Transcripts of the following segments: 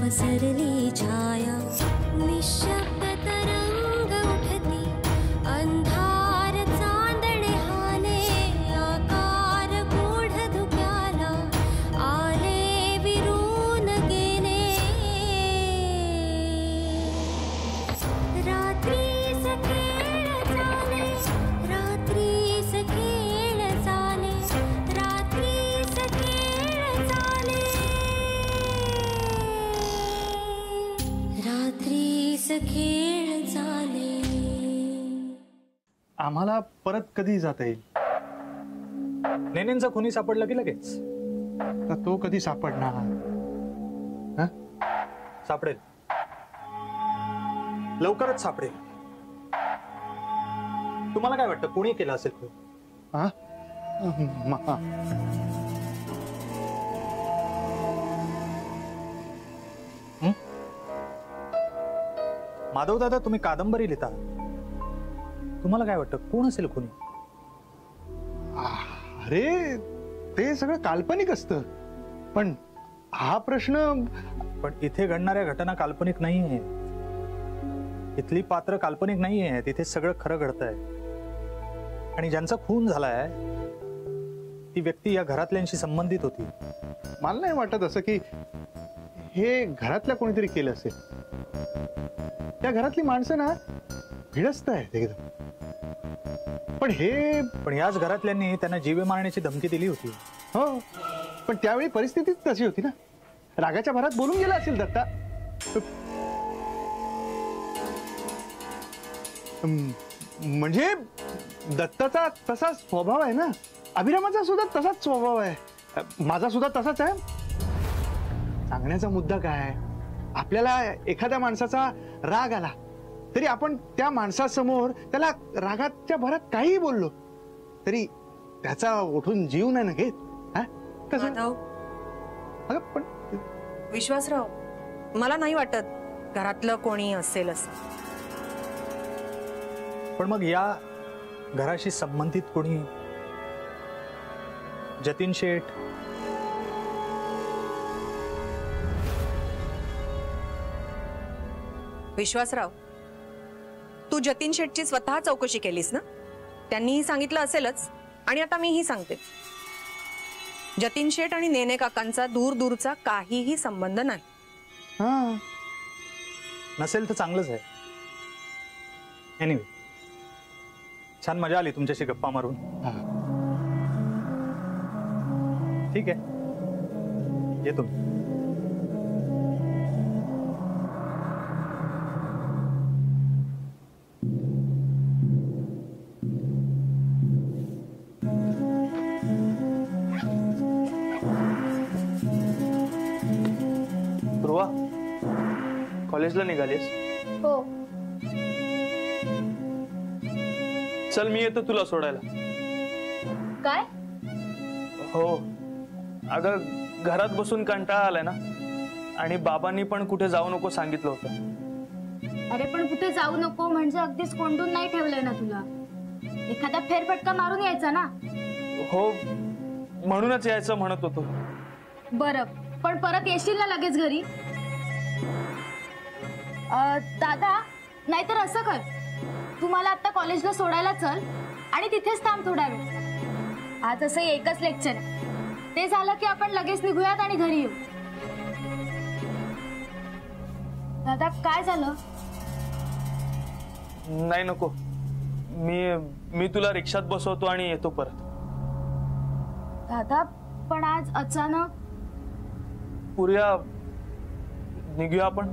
पसरली छाया निशब्द तरंग उठती अंधार चांदणे हाले आकार गूढ धुक्याला आले विरून गेले रात्रीस खेळ चाले रात्रीस खेळ चाले रात्रीस खेळ चाले रात्रीस खेळ चाले। आम्हाला परत कधी जाता येईल? नेनेंचा खुनी सापडला की लगेच? तो कधी सापडणार? सापडेल, लवकरच सापडेल। तुम्हाला काय वाटतं कोणी केलं असेल? माधव दादा, तुम्ही कादंबरी लिहिता, तुम्हाला काय वाटतं कोण असेल कोणी? अरे ते सगळं काल्पनिक असतं, पण हा प्रश्न पण इथे घडणाऱ्या घटना काल्पनिक नाही आहे, इथली पात्र काल्पनिक नाही आहे, तिथे सगळं खरं घडतंय। आणि ज्यांचा खून झालाय ती व्यक्ती या घरातल्यांशी संबंधित होती। मला नाही वाटत असं की हे घरातल्या कोणीतरी केलं असेल। त्या घरातली माणसं ना भिडस्त आहेत एकदम, पण याच घरातल्यांनी त्यांना जीवे मारण्याची धमकी दिली होती। हो, पण त्यावेळी परिस्थितीच तशी होती ना, रागाच्या भरात बोलून गेला असेल दत्ता। म्हणजे दत्ताचा तसा स्वभाव आहे ना, अभिरामाचा सुद्धा तसाच स्वभाव आहे, माझा सुद्धा तसाच आहे। सांगण्याचा मुद्दा काय, आपल्याला एखाद्या माणसाचा राग आला तरी आपण त्या माणसासमोर त्याला रागाच्या भरात काहीही बोललो तरी त्याचा उठून जीव नाही ना घेत। पण विश्वासराव, मला नाही वाटत घरातलं कोणी असेल असं। पण मग या घराशी संबंधित कोणी? जतीन शेठ, विश्वासराव, तू जतीन शेठची स्वतः चौकशी केलीस ना? त्यांनीही सांगितलं असेलच, आणि आता मीही सांगते, जतीन शेठ आणि नेने काकांचा दूर दूरचा काहीही संबंध नाही। नसेल तर चांगलंच आहे। एनिवे, छान मजा आली तुमच्याशी गप्पा मारून। ठीक आहे, येतो। ध्रुवा, कॉलेजला निघालीस? हो। चल, मी येतो तुला सोडायला। काय? हो, अगं घरात बसून कंटाळा आलाय ना, आणि बाबांनी पण कुठे जाऊ नको सांगितलं होतं। अरे पण कुठे जाऊ नको म्हणजे अगदीच कोंडून नाही ठेवलंय ना तुला, एखादा फेरफटका मारून यायचा ना। हो, म्हणूनच यायचं म्हणत होतो। बरं, पण परत येशील ना लगेच घरी? दादा, नाहीतर असं कर, तू मला आता कॉलेजला सोडायला चल आणि तिथेच थांब थोडा वेळ। आज असं एकच लेक्चर आहे, ते झालं की आपण लगेच निघूयात आणि घरी येऊ। दादा, काय झालं? नाही, नको, मी तुला रिक्षात बसवतो आणि येतो परत। दादा, पण आज अचानक? पुऱ्या, निघूया आपण,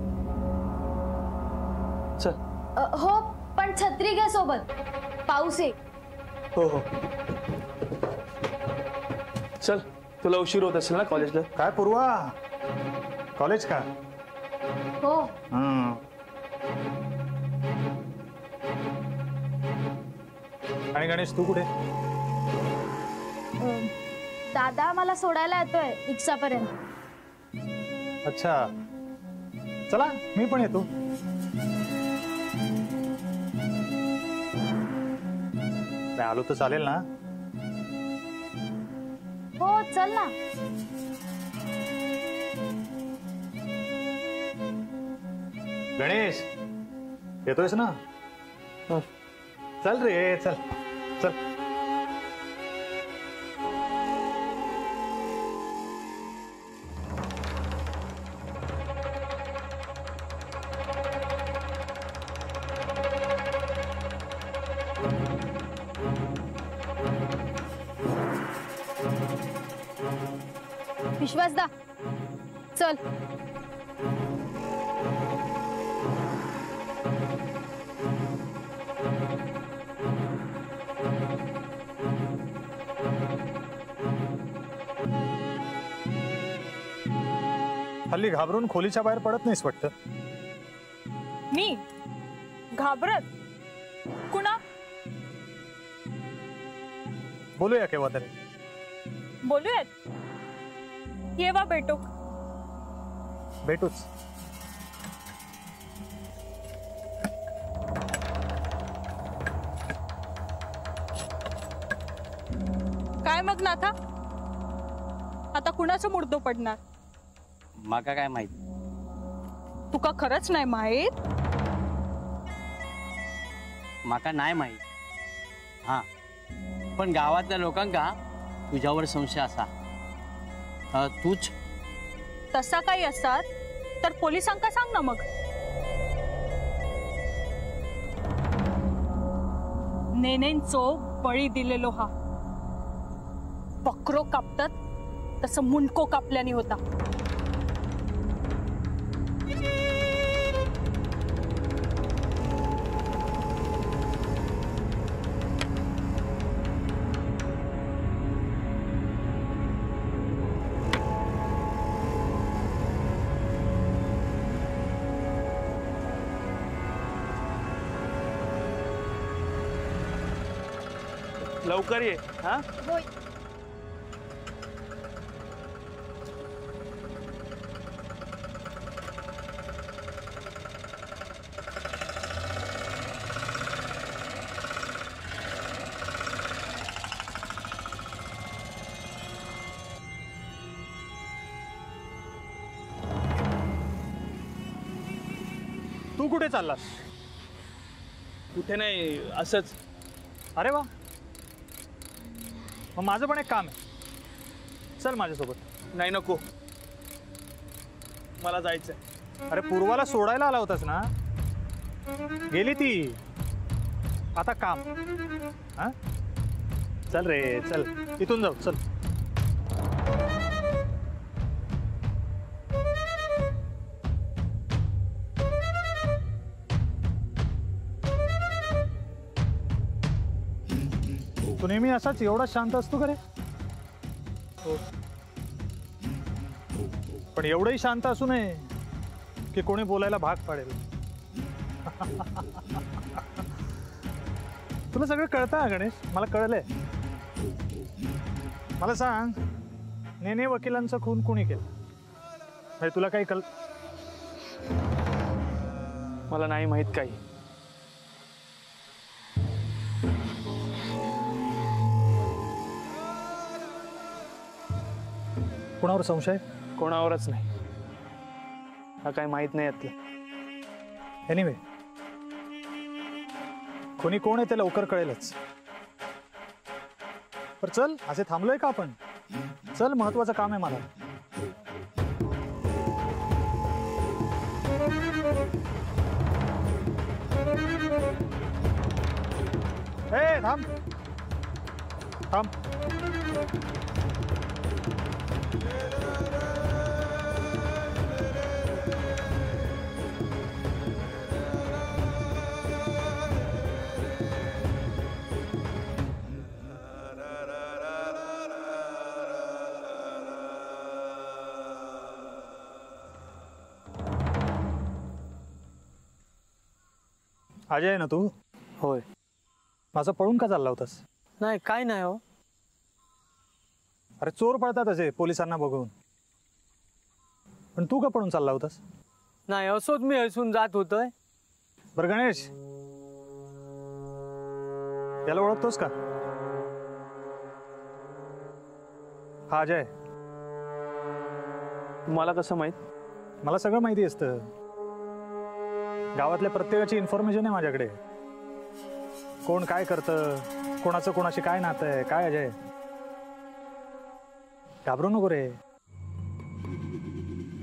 चल। हो, पण छत्री घ्या सोबत, पाऊस आहे। हो हो, चल, तुला उशीर होत असेल ना कॉलेजला? काय पूर्वा, कॉलेज का? हो। आणि गणेश, तू कुठे? दादा मला सोडायला येतोय रिक्षापर्यंत। अच्छा, चला मी पण येतो। मैं आलो तो चालेल ना? हो, चल ना। गणेश येतोयस ना? चल रे चल चल. विश्वासदा चल. हल्ली घाबरून खोलीच्या बाहेर पडत नाहीस वाटतं. मी घाबरत कुणा? बोलूया केव्हा तरी. बोलूयात. येवा भेटू. भेटूच. काय मग नाथा? आता कुणाचं मुर्दो पडणार? माका काय माहित. तुका खरंच नाही माहित? माका नाही माहित. हा पण गावातल्या लोकांका तुझ्यावर संशय असा. तूच तसा काही असतात तर पोलिसांका सांग ना मग. नेनेंचो बळी दिलेलो हा. बकरो कापतात तसं मुंडको कापल्याने होता. लवकर ये. हा तू कुठे चाललास? कुठे नाही, असंच. अरे वा, मग माझं पण एक काम आहे. चल माझ्यासोबत. नाही, नको, मला जायचंय. अरे पूर्वाला सोडायला आला होतास ना? गेली ती. आता काम. हा चल रे चल. इथून जाऊ चल. तू नेहमी असाच एवढा शांत असतो का रे? पण एवढंही शांत असू नये की कोणी बोलायला भाग पाडेल. तुला सगळं कळतं हा गणेश? मला कळलंय. मला सांग, नेने वकिलांचा खून कोणी केला? तुला काही मला नाही माहित काही. कोणावर संशय? कोणावरच नाही. हा काय माहित नाही यातलं. एनिवे, कोणी कोण आहे ते लवकर कळेलच. पर चल, असे थांबलोय का आपण? चल, महत्वाचं काम आहे मला. ए थांब थांब. अजय आहे ना तू? होय. माझं पळून का चालला होतास? नाही, काय नाही हो. अरे चोर पळतात असे पोलिसांना बघून. पण तू का पळून चालला होतास? नाही, असोच मी हसून जात होतोय. बरं गणेश, याला ओळखतोस का? हा अजय. मला कसं माहित? मला सगळं माहिती असतं. गावातल्या प्रत्येकाची इन्फॉर्मेशन आहे माझ्याकडे. कोण काय करतं, कोणाचं कोणाशी काय नातं आहे, काय अजय. घाबरू नको रे.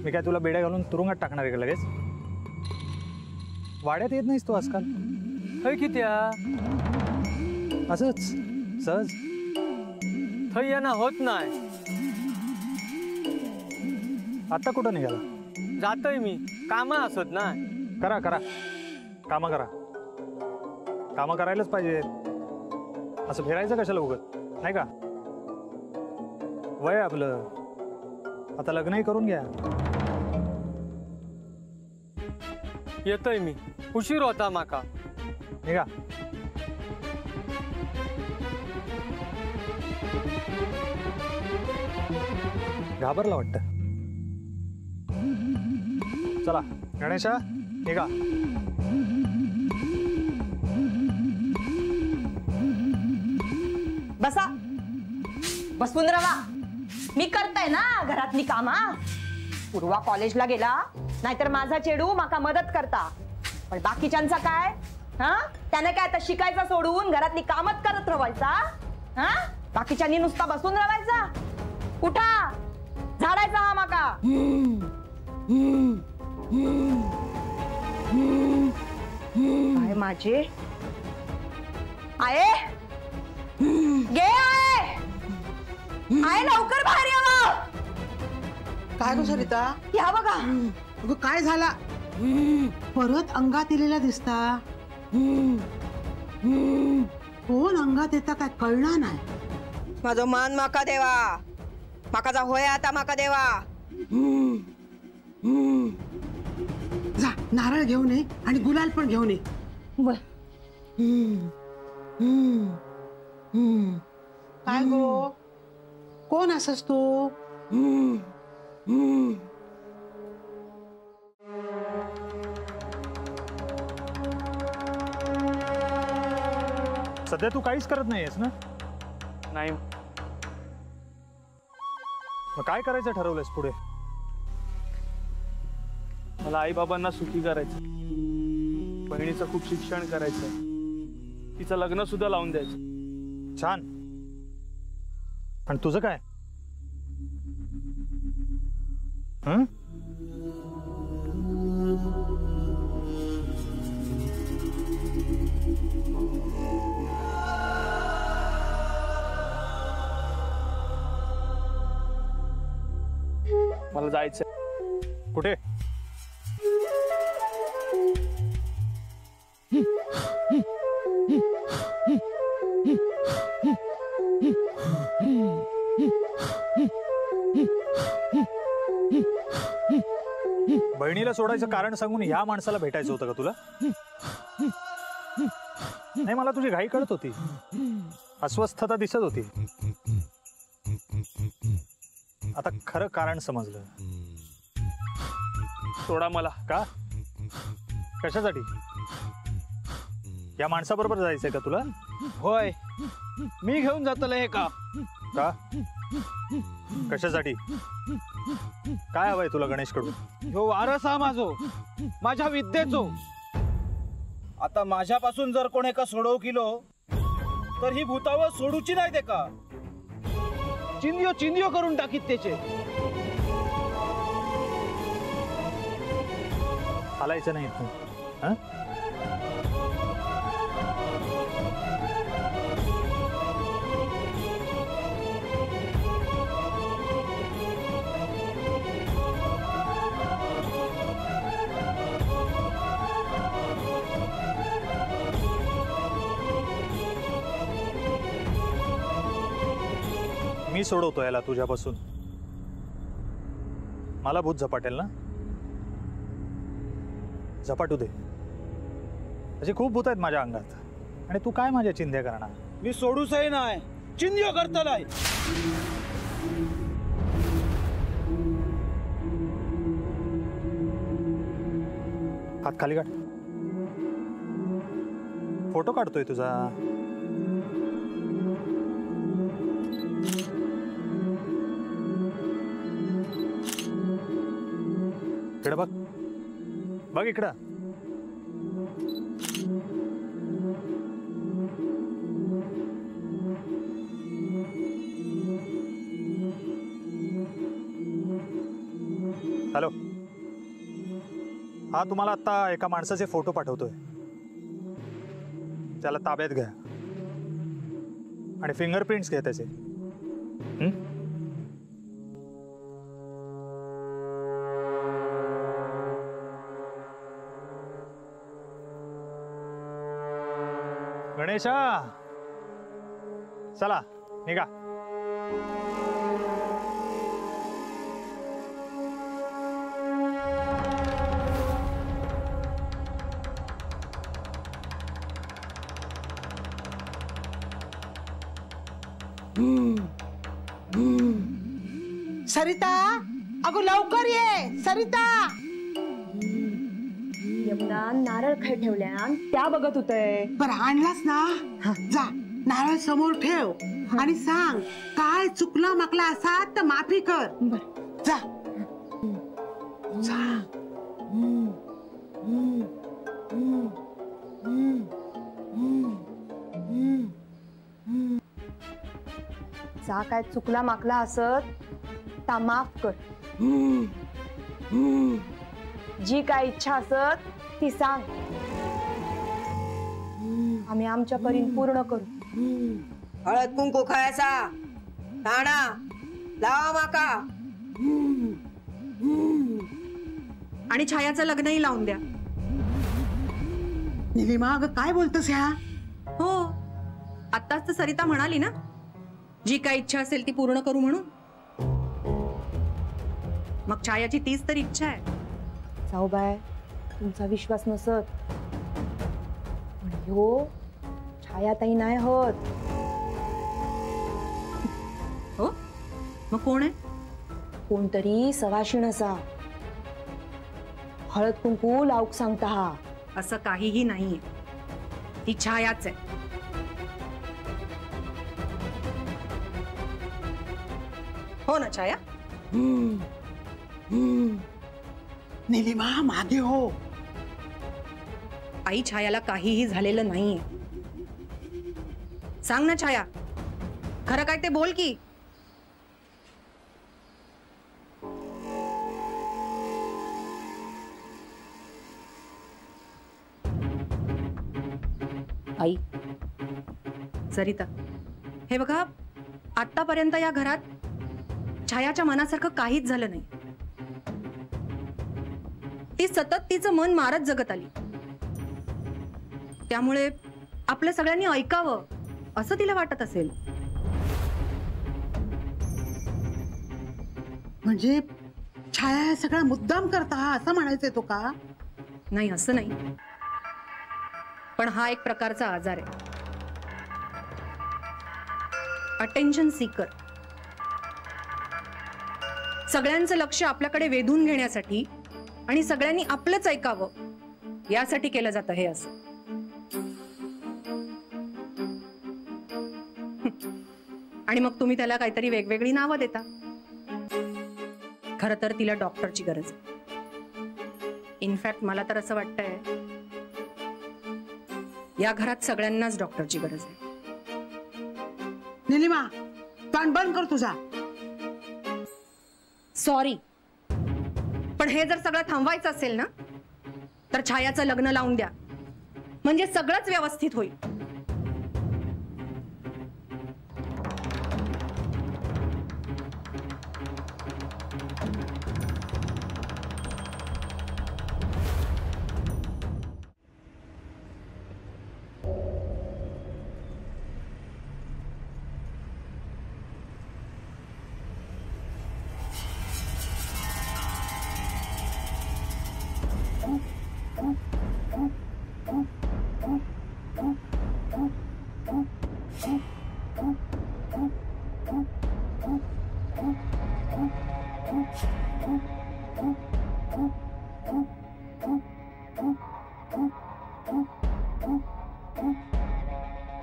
मी काय तुला बेड्या घालून तुरुंगात टाकणार आहे का लगेच? वाड्यात येत नाहीस तू आजकाल. थंय किती असंच सहज. थंय येणं होत नाही. आता कुठं निघाला? जातोय मी, कामं असत ना. करा करा कामं करा. कामं करायलाच पाहिजे. असं फिरायचं कशाला उगत, नाही का? वय आपलं, आता लग्नही करून घ्या. येतोय मी, उशीर होता माका. निघा. घाबरला वाटतं. चला गणेशा, निघा. बसा, बसून राहा. मी करताय ना घरातली कामा. पूर्वा कॉलेजला गेला, नाहीतर माझा चेडू माका मदत करता. पण बाकीच्यांचा काय? हा, त्याने काय आता शिकायचं सोडून घरातली कामच करत राहायचा? हा, बाकीच्यांनी नुसता बसून राहायचा? उठा, झाडायचा हा माका. काय माझे आहे? गे आहे, लवकर बाहेर यावं. काय गो सरिता? या बघा. अगं काय झाला? परत अंगात इलेला दिसता. कोण अंगात येता काय कळणार नाही. माझं मान माका देवा. माका जा होय आता माका देवा. जा नारळ घेऊन ये आणि गुलाल पण घेऊन ये. काय गो, कोण असस तू? सध्या तू काहीच करत नाहीयेस ना? नाही. मग काय करायचं ठरवलंयस पुढे? मला आई बाबांना सुखी करायचं. बहिणीचं खूप शिक्षण करायचं. तिचं लग्न सुद्धा लावून द्यायचं. छान. आणि तुझं काय? हं? मला जायचंय. कुठे? बहिणीला सोडायचं कारण सांगून ह्या माणसाला भेटायचं होतं का तुला? नाही, मला तुझी घाई कळत होती, अस्वस्थता दिसत होती. आता खरं कारण समजलं. सोडा मला. का? कशासाठी? या माणसाबरोबर जायचंय का तुला? होय, मी घेऊन जातलं हे का? का? कशासाठी? काय हवंय तुला गणेश कडून? ह्यो वारस हा माझो, माझ्या विद्येचो. आता माझ्यापासून जर कोण एका सोडव किलो तर ही भूतावळ सोडूची नाही ते का? चिंदियो चिंदियो करून टाकीत त्याचे. हालायचं नाही तू. हं? मी सोडवतो याला तुझ्यापासून. मला भूत झपाटेल ना? झपाटू दे. अशी खूप भूत आहेत माझ्या अंगात, आणि तू काय माझ्या चिंध्या करणार? मी सोडूसही नाही, चिंदियो करतलाय. हात खाली काढ. फोटो काढतोय तुझा. इकडं बघ, बघ इकडं. हॅलो, हा तुम्हाला आता एका माणसाचे फोटो पाठवतोय, त्याला ताब्यात घ्या आणि फिंगरप्रिंट्स घ्या त्याचे. गणेशा, चला निघा. सरिता, अगो लवकर ये सरिता. यमुना नारळ खाय ठेवल्या त्या बघत होतय. बरं आणलास ना, जा नारळ समोर ठेव आणि सांग काय चुकलं माकला असा तर माफी कर. जा जा. जा काय चुकला माकला असत ता माफ कर. जी काय इच्छा असत ती सांग, आम्ही आमच्या परीने पूर्ण करू. हळद कुंकू खायचा, नाणा लावा माका आणि छायाचं लग्नही लावून द्या. निलिमा, अगं काय बोलतोस ह्या? हो, आत्ताच तर सरिता म्हणाली ना, जी काय इच्छा असेल ती पूर्ण करू म्हणून. मग छायाची तीच तर इच्छा आहे. जाऊबाई, तुमचा विश्वास नसत पण ह्यो छायाताई नाही होत. हो, मग कोण आहे? कोणतरी सवाशीण असा, हळद कुंकू लावूक सांगता. हा असं काहीही नाहीये, ती छायाच आहे. हो ना छाया? निलिमा मागे हो. आई, छायाला काहीही झालेलं नाहीये. सांग ना छाया, खरं काय ते बोल की. आई, सरिता, हे बघा, आतापर्यंत या घरात छायाच्या मनासारखं काहीच झालं नाही. ती सतत तिचं मन मारत जगत आली. त्यामुळे आपल्या सगळ्यांनी ऐकावं असं तिला वाटत असेल. म्हणजे छाया सगळा मुद्दाम करता हा असं म्हणायचंय तो का? नाही, असं नाही, पण हा एक प्रकारचा आजार आहे. अटेन्शन सीकर. सगळ्यांचं लक्ष आपल्याकडे वेधून घेण्यासाठी आणि सगळ्यांनी आपलंच ऐकावं यासाठी केलं जातं हे असं. आणि मग तुम्ही त्याला काहीतरी वेगवेगळी नावं देता. खरं तर तिला डॉक्टरची गरज आहे. इनफॅक्ट मला तर असं वाटतंय या घरात सगळ्यांनाच डॉक्टरची गरज आहे. निलिमा, तोंड बंद कर तुझा. सॉरी, पण हे जर सगळं थांबवायचं असेल ना, तर छायाचं लग्न लावून द्या, म्हणजे सगळंच व्यवस्थित होईल.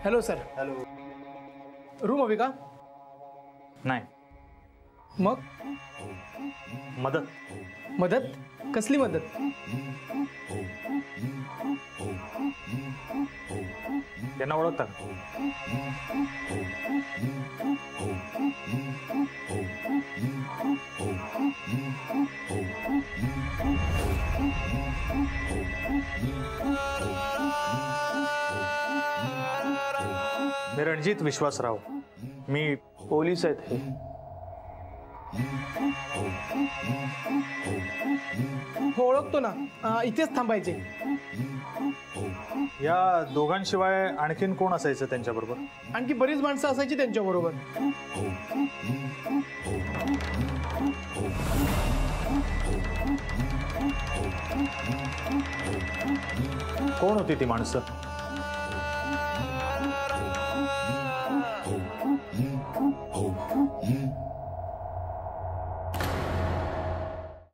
Hello sir. हॅलो. रूम हवी का? नाही. मग मदत. मदत? कसली मदत? त्यांना ओळखता? मी रणजित विश्वासराव. मी पोलीस आहेत हे. हो ओळखतो ना, इथेच थांबायचे. या दोघांशिवाय आणखीन कोण असायचं त्यांच्याबरोबर? आणखी बरीच माणसं असायची त्यांच्या बरोबर. कोण होती ती माणसं?